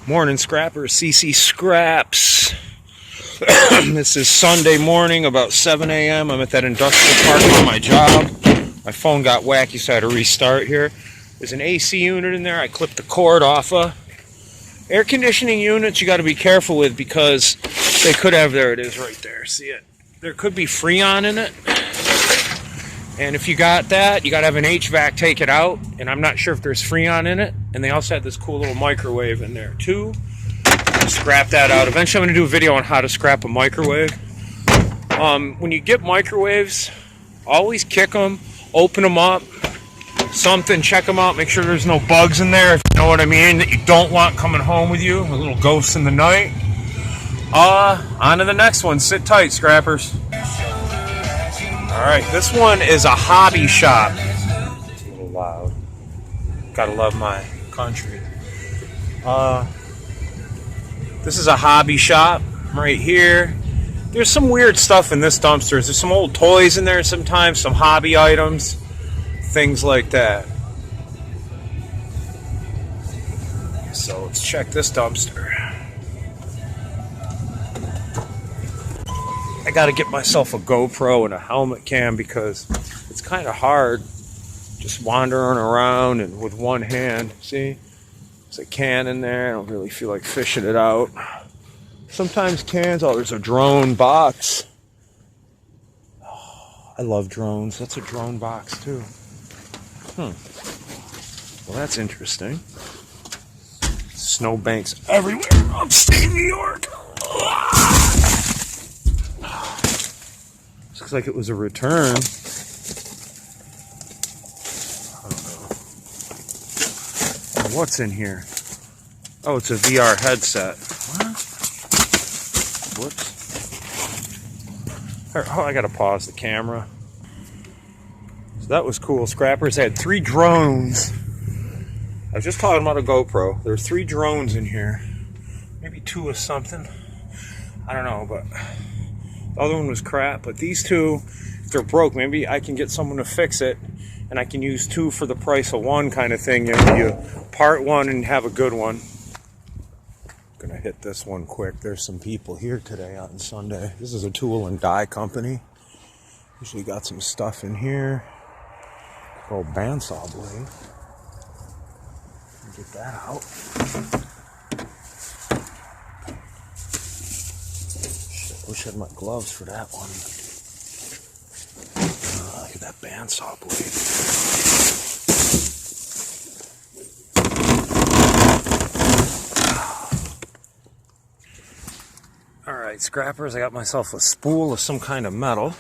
Morning, scrappers. CCscraps. This is Sunday morning, about 7 a.m. I'm at that industrial park on my job. My phone got wacky, so I had to restart here. There's an AC unit in there. I clipped the cord off of. Air conditioning units you got to be careful with because they could have, there it is right there, see it? There could be Freon in it. And if you got that, you got to have an HVAC take it out. And I'm not sure if there's Freon in it. And they also had this cool little microwave in there too. Scrap that out. Eventually I'm going to do a video on how to scrap a microwave. When you get microwaves, always kick them, open them up, something, check them out, make sure there's no bugs in there, if you know what I mean, that you don't want coming home with you, a little ghosts in the night. On to the next one. Sit tight, scrappers. Alright, this one is a hobby shop. It's a little loud. Gotta love my country. This is a hobby shop right here. There's some weird stuff in this dumpster. There's some old toys in there sometimes, some hobby items, things like that. So let's check this dumpster. I gotta get myself a GoPro and a helmet cam because it's kind of hard just wandering around and with one hand. See? There's a can in there. I don't really feel like fishing it out. Sometimes cans. Oh, there's a drone box. Oh, I love drones. That's a drone box too. Well, that's interesting. Snowbanks everywhere. Upstate New York. Looks like it was a return. I don't know. What's in here? Oh, it's a VR headset. What? Whoops. Oh, I gotta pause the camera. So that was cool. Scrappers had 3 drones. I was just talking about a GoPro. There's 3 drones in here. Maybe 2 or something. I don't know, but the other one was crap. But these 2, if they're broke, maybe I can get someone to fix it. And I can use 2 for the price of 1 kind of thing. You know, you part 1 and have a good one. I'm gonna hit this one quick. There's some people here today on Sunday. This is a tool and die company. Usually got some stuff in here. Old bandsaw blade. Get that out. Shit, wish I had my gloves for that one. Look at that bandsaw blade. Alright, scrappers, I got myself a spool of some kind of metal.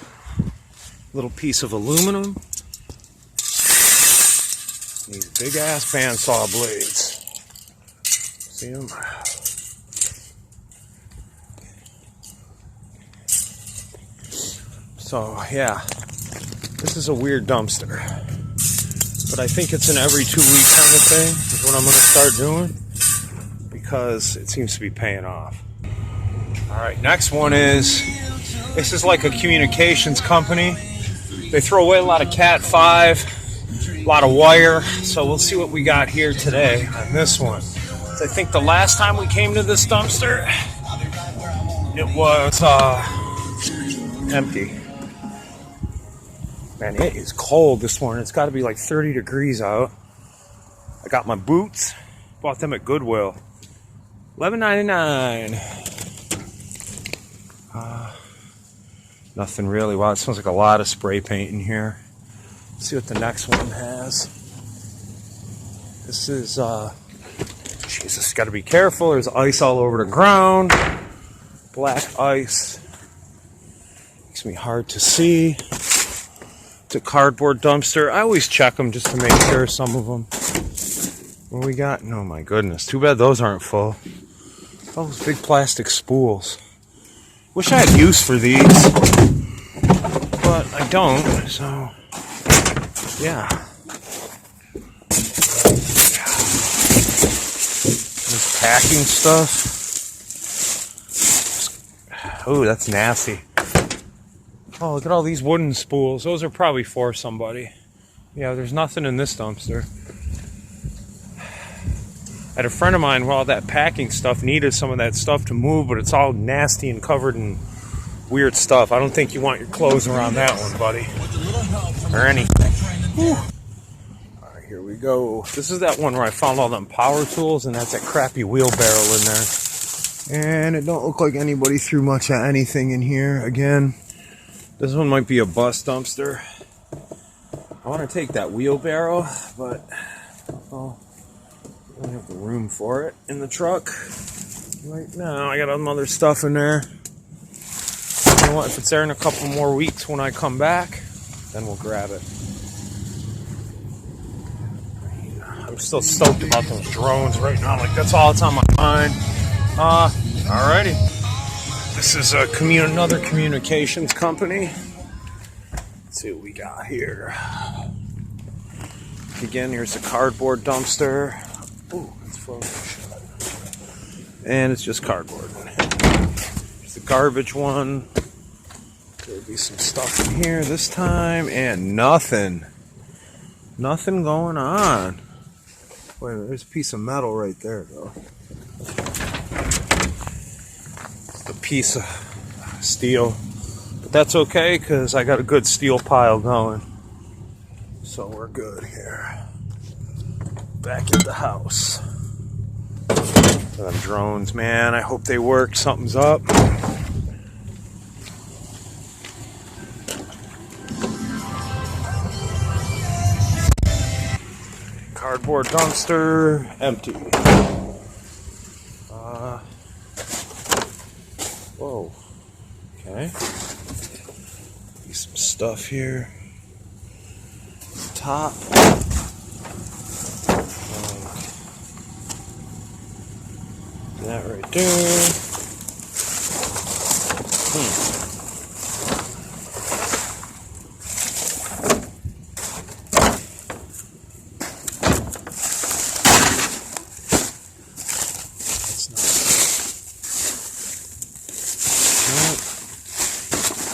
Little piece of aluminum. These big ass bandsaw blades. See them? So, yeah. This is a weird dumpster. But I think it's an every 2 week kind of thing is what I'm going to start doing. Because it seems to be paying off. Alright, next one is, this is like a communications company. They throw away a lot of Cat 5. A lot of wire, so we'll see what we got here today on this one. So I think the last time we came to this dumpster, it was empty. Man, it is cold this morning. It's got to be like 30 degrees out. I got my boots. Bought them at Goodwill. $11.99. Nothing really. Wow, it smells like a lot of spray paint in here. Let's see what the next one has. This is, Jesus, got to be careful. There's ice all over the ground. Black ice. Makes me hard to see. It's a cardboard dumpster. I always check them just to make sure, some of them. What we got? Oh my goodness. Too bad those aren't full. Those big plastic spools. Wish I had use for these. But I don't, so... yeah. This packing stuff. Oh, that's nasty. Oh, look at all these wooden spools. Those are probably for somebody. Yeah, there's nothing in this dumpster. I had a friend of mine, all that packing stuff needed some of that stuff to move, but it's all nasty and covered in weird stuff. I don't think you want your clothes around that one, buddy. Or any. Alright, here we go. This is that one where I found all them power tools, and that's that crappy wheelbarrow in there. And it don't look like anybody threw much of anything in here. Again, this one might be a bus dumpster. I want to take that wheelbarrow, but well, I don't have the room for it in the truck right now. I got some other stuff in there. You know what? If it's there in a couple more weeks when I come back, then we'll grab it. I'm still stoked about those drones right now. Like, that's all that's on my mind. Alrighty. This is another communications company. Let's see what we got here. Again, here's a cardboard dumpster. Ooh, it's frozen shut. And it's just cardboard. There's the garbage one. There'll be some stuff in here this time, and nothing. Nothing going on. Wait a minute, there's a piece of metal right there, though. It's a piece of steel. But that's okay, because I got a good steel pile going. So we're good here. Back at the house. Them drones, man. I hope they work. Something's up. Cardboard dumpster, empty. Whoa. Okay. Some stuff here. Top. That right there.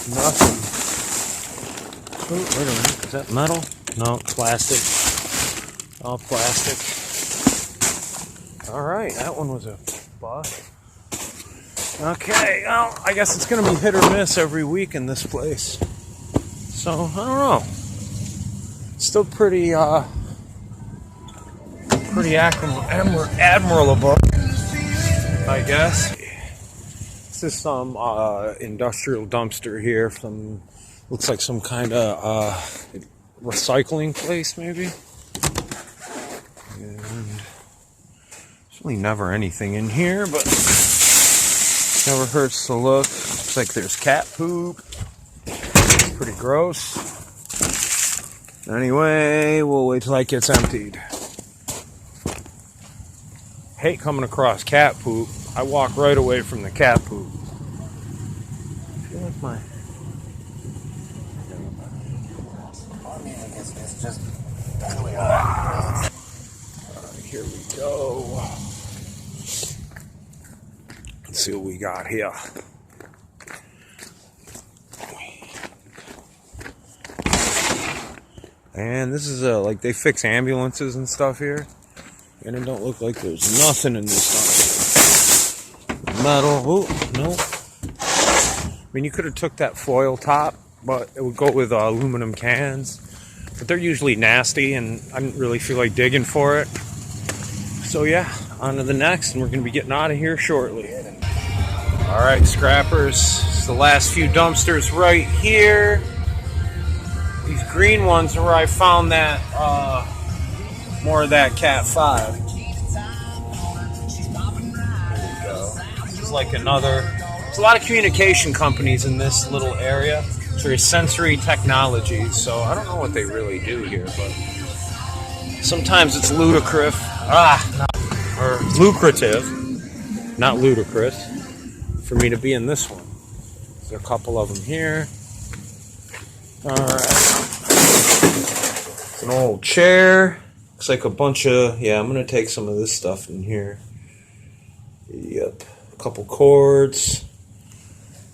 Nothing. Oh, wait a minute. Is that metal? No, plastic. All plastic. Alright, that one was a bust. Okay, well, I guess it's going to be hit or miss every week in this place. So, I don't know. It's still pretty admirable, I guess. This is some industrial dumpster here from, looks like some kind of recycling place, maybe. And there's really never anything in here, but never hurts to look. Looks like there's cat poop. Pretty gross. Anyway, we'll wait till that gets emptied. Hate coming across cat poop. I walk right away from the cat poop. I feel like my... It's just... here we go. Let's see what we got here. And this is like they fix ambulances and stuff here. And it don't look like there's nothing in this stuff. Metal. Oh, no. I mean, you could have took that foil top, but it would go with aluminum cans. But they're usually nasty, and I didn't really feel like digging for it. So yeah, on to the next, and we're going to be getting out of here shortly. Alright, scrappers. It's the last few dumpsters right here. These green ones are where I found that, more of that Cat 5. There we go. This is like another... There's a lot of communication companies in this little area. It's sensory technology, so I don't know what they really do here, but sometimes it's ludicrous. Or lucrative, not ludicrous, for me to be in this one. There's a couple of them here. Alright. It's an old chair. Looks like a bunch of... Yeah, I'm going to take some of this stuff in here. Yep. A couple cords.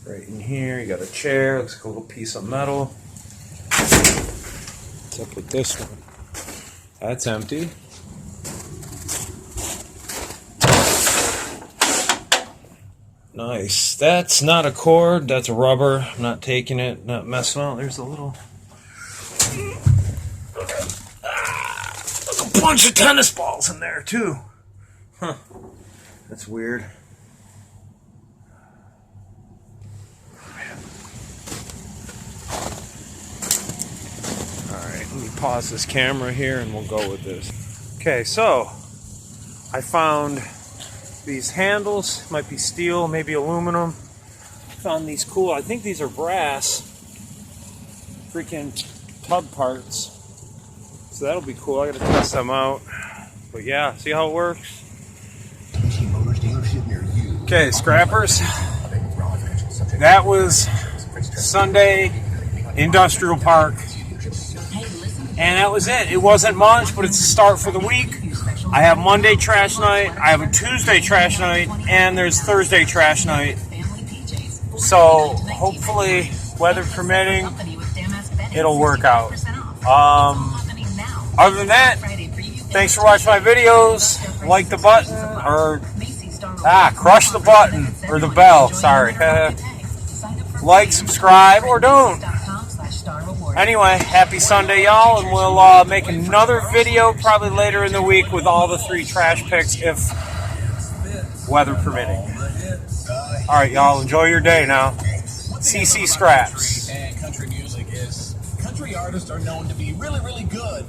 Right in here. You got a chair. Looks like a little piece of metal. What's up with this one? That's empty. Nice. That's not a cord, that's a rubber. I'm not taking it, not messing around. There's a little... a bunch of tennis balls in there, too. Huh. That's weird. Alright, let me pause this camera here and we'll go with this. Okay, so I found these handles, might be steel, maybe aluminum. Found these cool, I think these are brass freaking tub parts. So that'll be cool. I gotta test them out. But yeah, see how it works? Okay, scrappers. That was Sunday Industrial Park. And that was it. It wasn't much, but it's a start for the week. I have Monday trash night, I have a Tuesday trash night, and there's Thursday trash night. So hopefully, weather permitting, it'll work out. Other than that, thanks for watching my videos. Like the button, or crush the button, or the bell, sorry. Like, subscribe, or don't. Anyway, happy Sunday, y'all, and we'll make another video probably later in the week with all the 3 trash picks if weather permitting. Alright, y'all, enjoy your day now. CCscraps. And country music is, country artists are known to be really, really good.